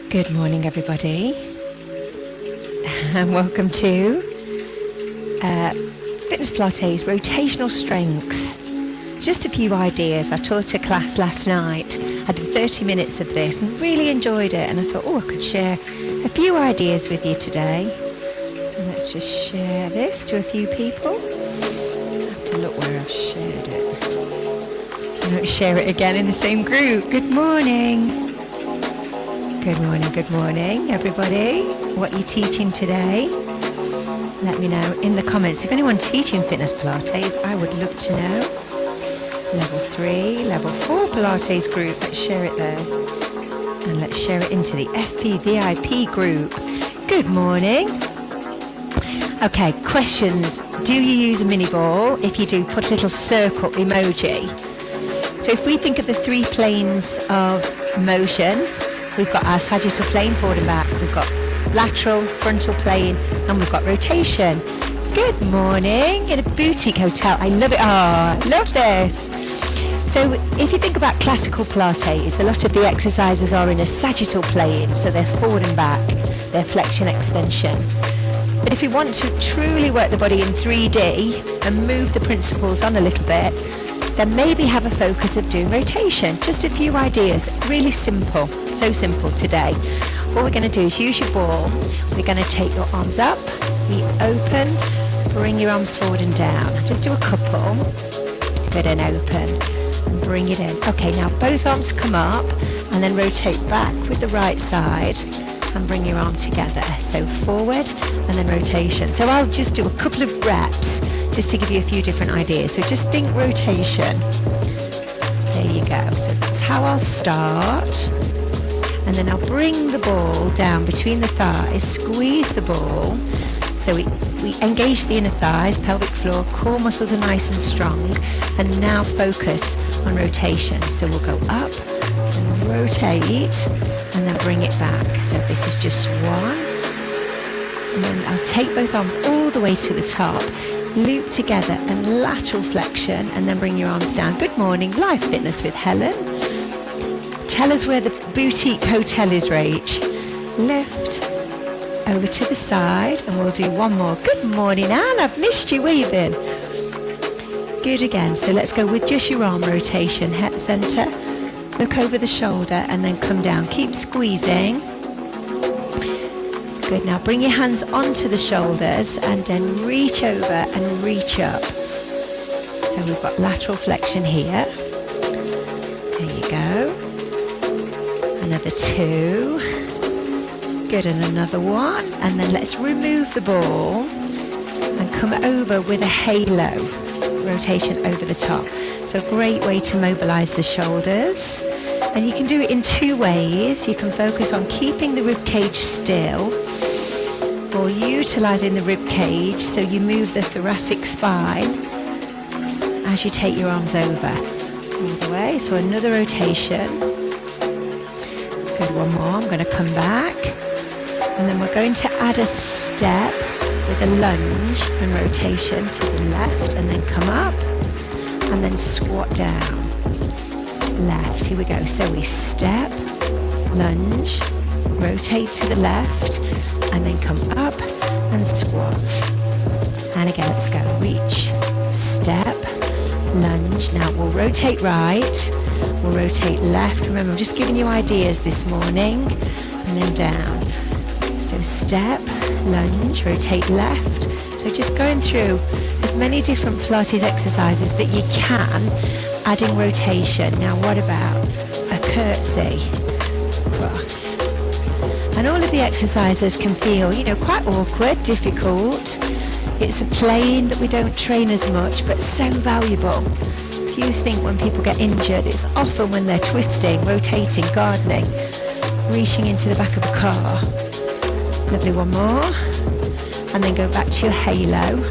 Good morning, everybody, and welcome to Fitness Pilates Rotational Strength. Just a few ideas. I taught a class last night. I did 30 minutes of this and really enjoyed it, and I thought, I could share a few ideas with you today. So let's just share this to a few people. I have to look where I've shared it. So don't share it again in the same group. Good morning. Good morning, everybody. What are you teaching today? Let me know in the comments. If anyone's teaching Fitness Pilates, I would love to know. Level 3, Level 4 Pilates group. Let's share it there. And let's share it into the FP VIP group. Good morning. Okay, questions. Do you use a mini ball? If you do, put a little circle emoji. So if we think of the 3 planes of motion, we've got our sagittal plane, forward and back. We've got lateral, frontal plane, and we've got rotation. Good morning in a boutique hotel. I love it. I love this. So if you think about classical Pilates, a lot of the exercises are in a sagittal plane. So they're forward and back, they're flexion, extension. But if you want to truly work the body in 3D and move the principles on a little bit, then maybe have a focus of doing rotation. Just a few ideas, really simple, so simple today. What we're going to do is use your ball. We're going to take your arms up, we open, bring your arms forward and down. Just do a couple, good, and open, and bring it in. Okay, now both arms come up, and then rotate back with the right side, and bring your arm together. So forward, and then rotation. So I'll just do a couple of reps, just to give you a few different ideas. So just think rotation. There you go. So that's how I'll start. And then I'll bring the ball down between the thighs, squeeze the ball. So we engage the inner thighs, pelvic floor, core muscles are nice and strong. And now focus on rotation. So we'll go up and rotate and then bring it back. So this is just one. And then I'll take both arms all the way to the top. Loop together and lateral flexion, and then bring your arms down. Good morning, Life Fitness with Helen. Tell us where the boutique hotel is, Rach. Lift over to the side, and we'll do one more. Good morning, Anne. I've missed you. Where you been? Good again. So let's go with just your arm rotation. Head center. Look over the shoulder, and then come down. Keep squeezing. Good, now bring your hands onto the shoulders and then reach over and reach up. So we've got lateral flexion here. There you go. Another 2. Good, and another 1. And then let's remove the ball and come over with a halo rotation over the top. So a great way to mobilize the shoulders. And you can do it in 2 ways. You can focus on keeping the rib cage still, or utilizing the rib cage so you move the thoracic spine as you take your arms over all the way. So another rotation. Good, one more. I'm going to come back, and then we're going to add a step with a lunge and rotation to the left, and then come up and then squat down. Left, here we go. So we step, lunge, rotate to the left, and then come up and squat. And again, let's go. Reach, step, lunge. Now we'll rotate right, we'll rotate left. Remember, I'm just giving you ideas this morning, and then down. So step, lunge, rotate left. So just going through as many different Pilates exercises that you can, adding rotation. Now what about a curtsy, cross? And all of the exercises can feel, quite awkward, difficult. It's a plane that we don't train as much, but so valuable. If you think when people get injured, it's often when they're twisting, rotating, gardening, reaching into the back of a car. Lovely, one more. And then go back to your halo.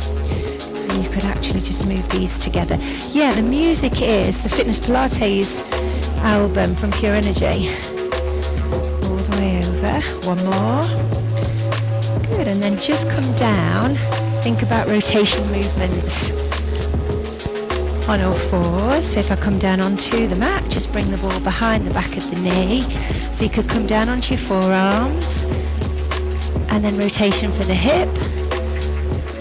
And you could actually just move these together. Yeah, the music is the Fitness Pilates album from Pure Energy. All the way over. One more. Good, and then just come down. Think about rotation movements. on all fours. So if I come down onto the mat, just bring the ball behind the back of the knee. So you could come down onto your forearms, and then rotation for the hip.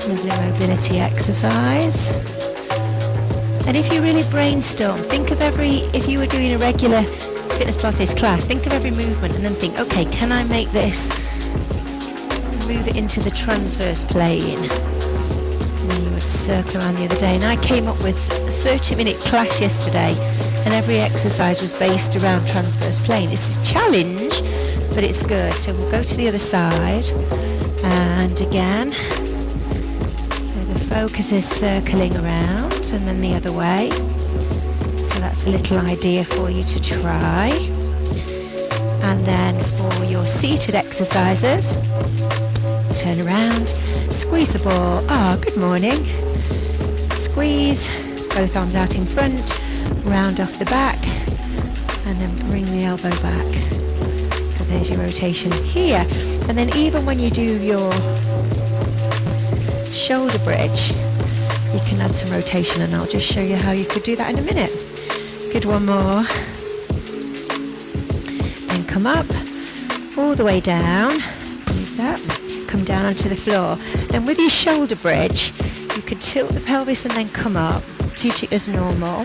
Lovely mobility exercise. And if you really brainstorm, think of if you were doing a regular fitness Pilates class, think of every movement and then think, okay, can I make this, move it into the transverse plane? And then you would circle around the other day. And I came up with a 30-minute class yesterday, and every exercise was based around transverse plane. It's a challenge, but it's good. So we'll go to the other side, and again, so the focus is circling around, and then the other way. So that's a little idea for you to try. And then for your seated exercises, turn around, squeeze the ball. Good morning. Squeeze, both arms out in front, round off the back, and then bring the elbow back. So there's your rotation here. And then even when you do your shoulder bridge, you can add some rotation, and I'll just show you how you could do that in a minute. Good, one more. Then come up, all the way down, like that. Come down onto the floor. Then with your shoulder bridge, you could tilt the pelvis and then come up, as normal,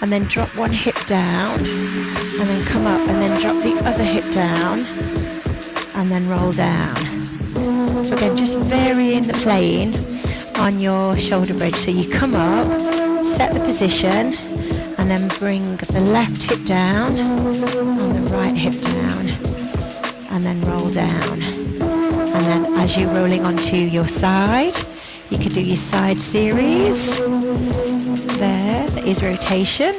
and then drop one hip down, and then come up, and then drop the other hip down, and then roll down. So again, just varying the plane on your shoulder bridge. So you come up, set the position, and then bring the left hip down, on the right hip down, and then roll down. And then as you're rolling onto your side, you could do your side series. There is rotation.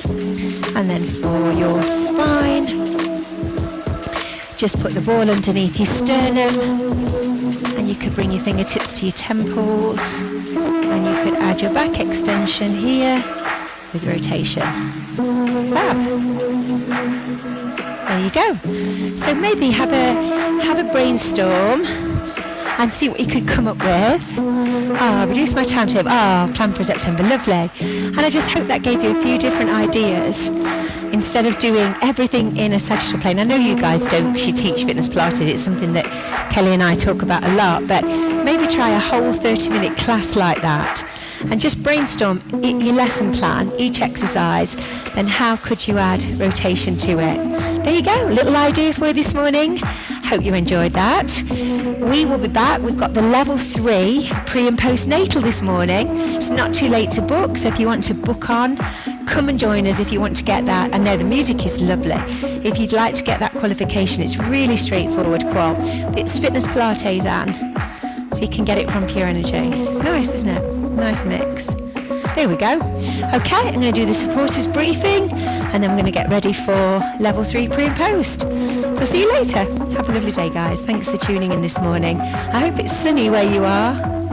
And then for your spine, just put the ball underneath your sternum, and you could bring your fingertips to your temples, and you could add your back extension here with rotation. Fab. There you go. So maybe have a brainstorm and see what you could come up with. Reduce my timetable. Plan for September. Lovely. And I just hope that gave you a few different ideas instead of doing everything in a sagittal plane. I know you guys don't, because you teach fitness Pilates. It's something that Kelly and I talk about a lot, but maybe try a whole 30-minute class like that and just brainstorm your lesson plan, each exercise, and how could you add rotation to it. There you go, little idea for you this morning. Hope you enjoyed that. We will be back. We've got the level 3 pre and postnatal this morning. It's not too late to book, so if you want to book on, come and join us if you want to get that. I know the music is lovely. If you'd like to get that qualification, it's really straightforward qual. It's Fitness Pilates, Anne, so you can get it from Pure Energy. It's nice, isn't it? Nice mix. There we go. Okay, I'm going to do the supporters briefing, and then we're going to get ready for level 3 pre and post. So see you later. Have a lovely day, guys. Thanks for tuning in this morning. I hope it's sunny where you are.